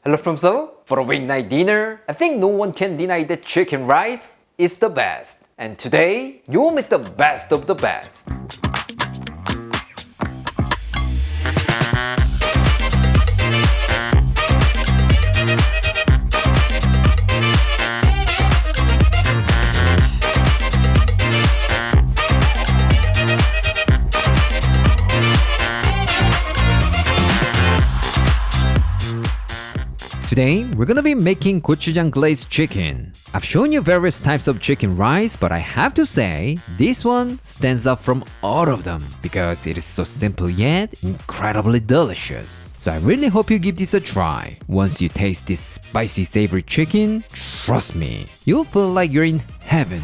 Hello from Seoul. For a weeknight dinner, I think no one can deny that chicken rice is the best. And today, you'll meet the best of the best. Today, we're gonna be making gochujang glazed chicken. I've shown you various types of chicken rice, but I have to say, this one stands out from all of them because it is so simple yet incredibly delicious. So I really hope you give this a try. Once you taste this spicy savory chicken, trust me, you'll feel like you're in heaven.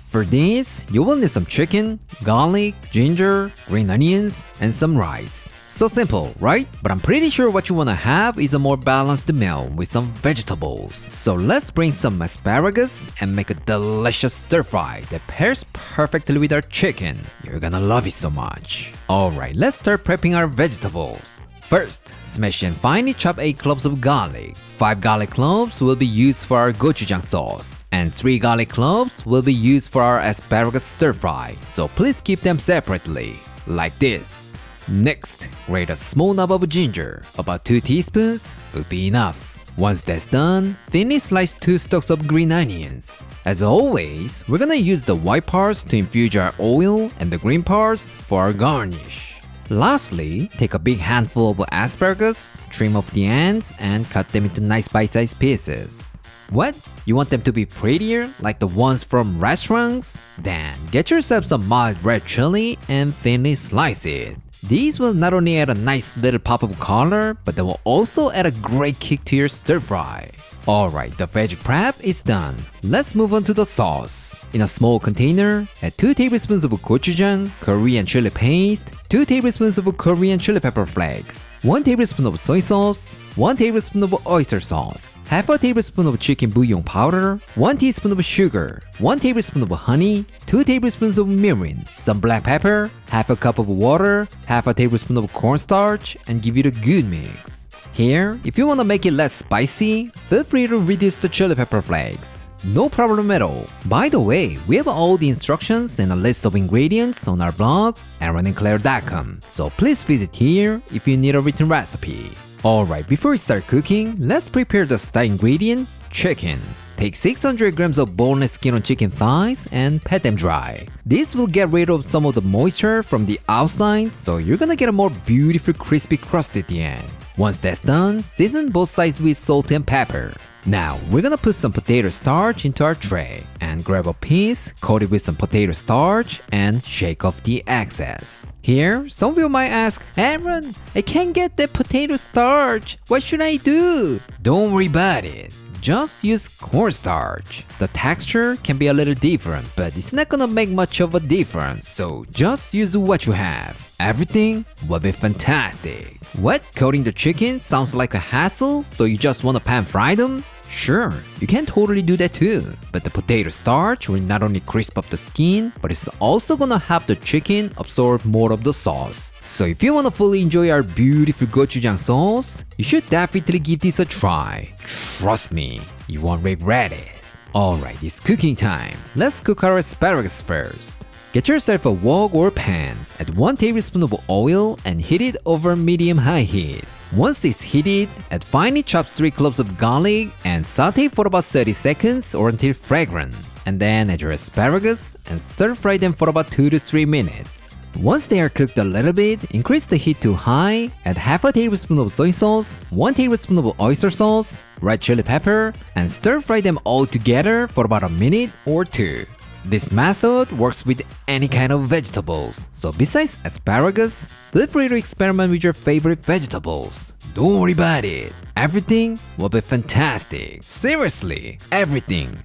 For this, you will need some chicken, garlic, ginger, green onions, and some rice. So simple, right? But I'm pretty sure what you wanna have is a more balanced meal with some vegetables. So let's bring some asparagus and make a delicious stir fry that pairs perfectly with our chicken. You're gonna love it so much. Alright, let's start prepping our vegetables. First, smash and finely chop 8 cloves of garlic. 5 garlic cloves will be used for our gochujang sauce, and 3 garlic cloves will be used for our asparagus stir fry. So please keep them separately, like this. Next, grate a small knob of ginger, about 2 teaspoons will be enough. Once that's done, thinly slice 2 stalks of green onions. As always, we're gonna use the white parts to infuse our oil and the green parts for our garnish. Lastly, take a big handful of asparagus, trim off the ends, and cut them into nice bite-sized pieces. What? You want them to be prettier, like the ones from restaurants? Then get yourself some mild red chili and thinly slice it. These will not only add a nice little pop of color, but they will also add a great kick to your stir fry. Alright, the veg prep is done. Let's move on to the sauce. In a small container, add 2 tablespoons of gochujang, Korean chili paste, 2 tablespoons of Korean chili pepper flakes, 1 tablespoon of soy sauce, 1 tablespoon of oyster sauce, half a tablespoon of chicken bouillon powder, 1 teaspoon of sugar, 1 tablespoon of honey, 2 tablespoons of mirin, some black pepper, half a cup of water, half a tablespoon of cornstarch, and give it a good mix. Here, if you want to make it less spicy, feel free to reduce the chili pepper flakes. No problem at all. By the way, we have all the instructions and a list of ingredients on our blog, aaronandclaire.com, so please visit here if you need a written recipe. Alright, before we start cooking, let's prepare the star ingredient, chicken. Take 600 grams of boneless skin on chicken thighs and pat them dry. This will get rid of some of the moisture from the outside, so you're gonna get a more beautiful crispy crust at the end. Once that's done, season both sides with salt and pepper. Now, we're gonna put some potato starch into our tray and grab a piece, coat it with some potato starch, and shake off the excess. Here, some of you might ask, Aaron, I can't get that potato starch. What should I do? Don't worry about it. Just use cornstarch. The texture can be a little different, but it's not gonna make much of a difference, so just use what you have. Everything will be fantastic. What? Coating the chicken sounds like a hassle, so you just wanna pan fry them? Sure, you can totally do that too. But the potato starch will not only crisp up the skin, but it's also gonna help the chicken absorb more of the sauce. So if you wanna fully enjoy our beautiful gochujang sauce, you should definitely give this a try. Trust me, you won't regret it. Alright, it's cooking time. Let's cook our asparagus first. Get yourself a wok or pan, add 1 tablespoon of oil and heat it over medium-high heat. Once it's heated, add finely chopped 3 cloves of garlic and saute for about 30 seconds or until fragrant. And then add your asparagus and stir fry them for about 2 to 3 minutes. Once they are cooked a little bit, increase the heat to high, add half a tablespoon of soy sauce, 1 tablespoon of oyster sauce, red chili pepper, and stir fry them all together for about a minute or 2. This method works with any kind of vegetables, so besides asparagus, feel free to experiment with your favorite vegetables. Don't worry about it, everything will be fantastic. Seriously, everything.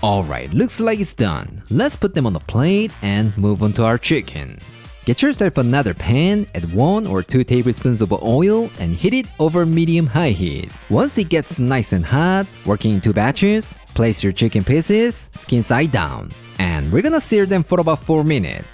Alright, looks like it's done. Let's put them on a plate and move on to our chicken. Get yourself another pan, add 1 or 2 tablespoons of oil and heat it over medium-high heat. Once it gets nice and hot, working in 2 batches, place your chicken pieces skin side down. And we're gonna sear them for about 4 minutes.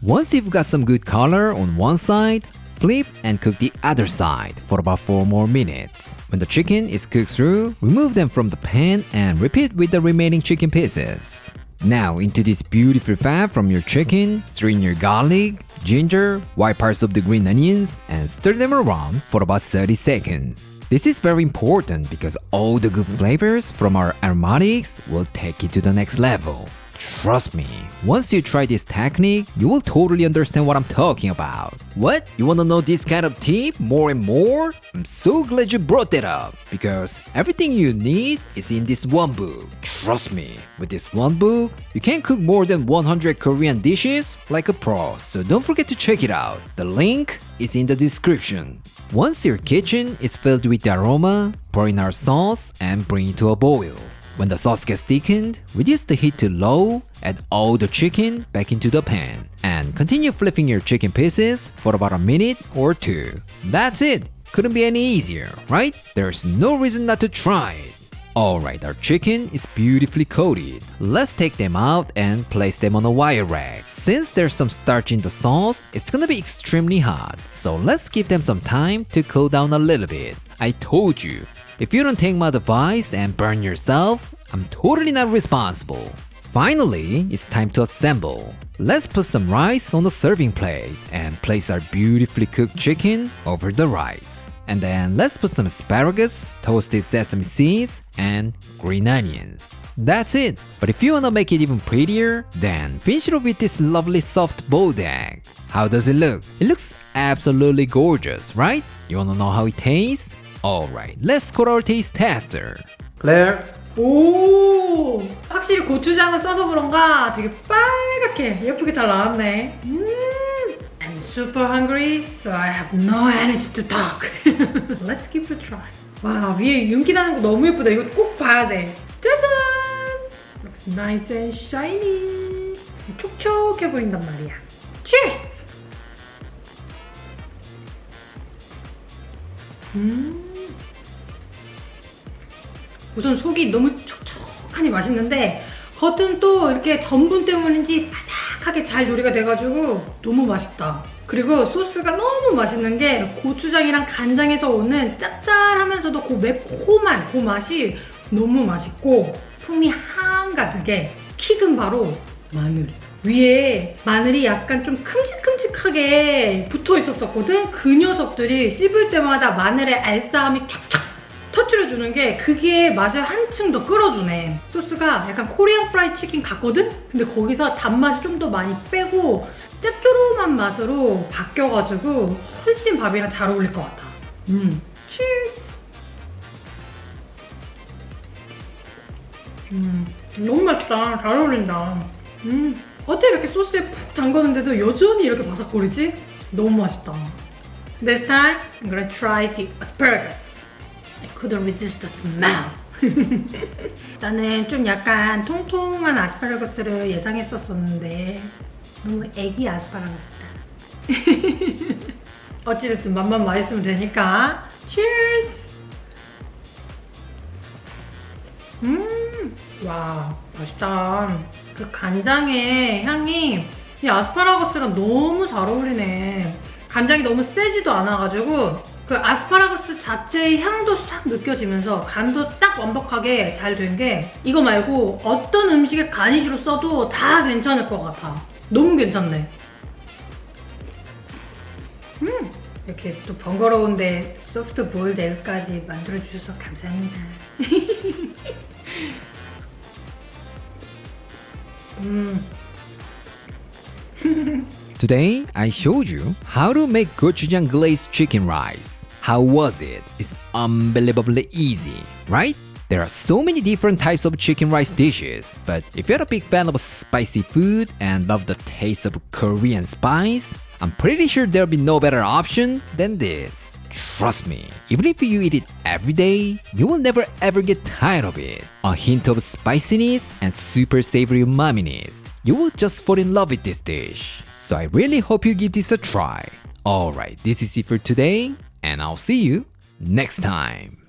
Once you've got some good color on one side, flip and cook the other side for about 4 more minutes. When the chicken is cooked through, remove them from the pan and repeat with the remaining chicken pieces. Now into this beautiful fat from your chicken, stir in your garlic, ginger, white parts of the green onions, and stir them around for about 30 seconds. This is very important because all the good flavors from our aromatics will take it to the next level. Trust me, once you try this technique, you will totally understand what I'm talking about. What? You wanna know this kind of tip more and more? I'm so glad you brought that up, because everything you need is in this one book. Trust me, with this one book, you can cook more than 100 Korean dishes like a pro, so don't forget to check it out. The link is in the description. Once your kitchen is filled with the aroma, pour in our sauce and bring it to a boil. When the sauce gets thickened, reduce the heat to low, add all the chicken back into the pan, and continue flipping your chicken pieces for about a minute or 2. That's it! Couldn't be any easier, right? There's no reason not to try it. Alright, our chicken is beautifully coated. Let's take them out and place them on a wire rack. Since there's some starch in the sauce, it's gonna be extremely hot. So let's give them some time to cool down a little bit. I told you, if you don't take my advice and burn yourself, I'm totally not responsible. Finally, it's time to assemble. Let's put some rice on a serving plate and place our beautifully cooked chicken over the rice. And then let's put some asparagus, toasted sesame seeds, and green onions. That's it. But if you wanna make it even prettier, then finish it off with this lovely soft boiled egg. How does it look? It looks absolutely gorgeous, right? You wanna know how it tastes? Alright, let's call our taste tester. Claire. 오, 확실히 고추장을 써서 그런가 되게 빨갛게 예쁘게 잘 나왔네. I'm super hungry, so I have no energy to talk. Let's give it a try. 와, 위에 윤기 나는 거 너무 예쁘다. 이거 꼭 봐야 돼. 짜잔! Looks nice and shiny. 촉촉해 보인단 말이야. Cheers! 우선 속이 너무 촉촉하니 맛있는데 겉은 또 이렇게 전분 때문인지 바삭하게 잘 조리가 돼가지고 너무 맛있다. 그리고 소스가 너무 맛있는 게 고추장이랑 간장에서 오는 짭짤하면서도 그 매콤한 그 맛이 너무 맛있고 풍미 한가득에 킥은 바로 마늘. 위에 마늘이 약간 좀 큼직큼직하게 붙어 있었거든? 그 녀석들이 씹을 때마다 마늘의 알싸함이 촥촥 터트려주는 게 그게 맛을 한층 더 끌어주네. 소스가 약간 코리안 프라이 치킨 같거든? 근데 거기서 단맛이 좀 더 많이 빼고 짭조름한 맛으로 바뀌어가지고 훨씬 밥이랑 잘 어울릴 것 같아. 치즈! 너무 맛있다. 잘 어울린다. 어떻게 이렇게 소스에 푹 담궜는데도 여전히 이렇게 바삭거리지? 너무 맛있다. This time, I'm gonna try the asparagus. I couldn't resist the smell. 나는 좀 약간 통통한 아스파라거스를 예상했었는데 너무 애기 아스파라거스다. 어찌됐든 맛만 맛있으면 되니까. Cheers! 와, 맛있다. 그 간장의 향이 이 아스파라거스랑 너무 잘 어울리네. 간장이 너무 세지도 않아가지고 그 아스파라거스 자체의 향도 싹 느껴지면서 간도 딱 완벽하게 잘 된 게 이거 말고 어떤 음식에 가니쉬로 써도 다 괜찮을 것 같아. 너무 괜찮네. 이렇게 또 번거로운데 소프트 보일드 에그까지 만들어주셔서 감사합니다. Today, I showed you how to make gochujang glazed chicken rice. How was it? It's unbelievably easy, right? There are so many different types of chicken rice dishes, but if you're a big fan of spicy food and love the taste of Korean spice, I'm pretty sure there'll be no better option than this. Trust me, even if you eat it every day, you will never ever get tired of it. A hint of spiciness and super savory umaminess. You will just fall in love with this dish. So I really hope you give this a try. Alright, this is it for today, and I'll see you next time.